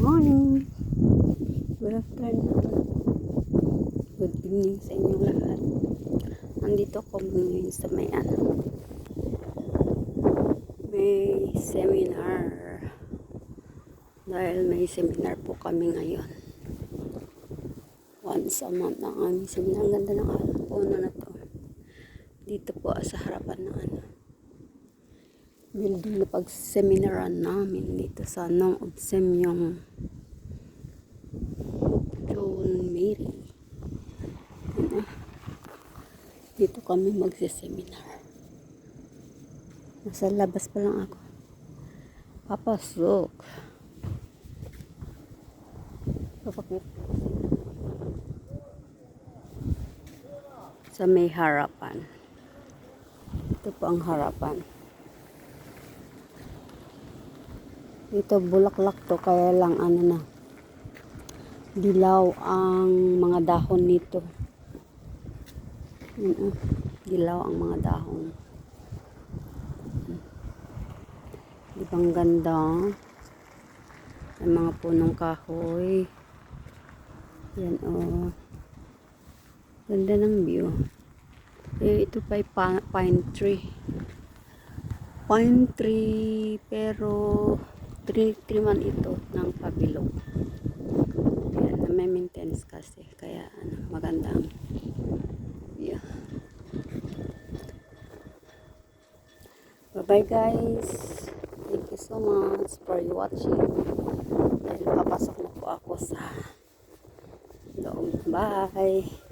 morning, good afternoon, good evening sa inyong lahat. Nandito kami ngayon sa may seminar. Dahil may seminar po kami ngayon. Once a month ang aming seminar. Ang ganda ng puno na to. Dito po sa harapan ng building na pag-seminaran namin dito sa Nong Udsem yung John Mary. Dito kami magsiseminar. Nasa labas pa lang ako. Papasok. Papakit. Sa may harapan. Ito po ang harapan. Ito bulaklak to, kaya lang dilaw ang mga dahon nito. Dilaw ang mga dahon. Di bang ganda? May mga punong kahoy. Yan ganda ng view. Ito pa pine tree. Pine tree, pero trinitriman ito ng pabilog. Ayan, may maintenance kasi. Kaya magandang view. Bye-bye guys. Thank you so much for watching. Dahil papasok na po ako sa loob. Bye!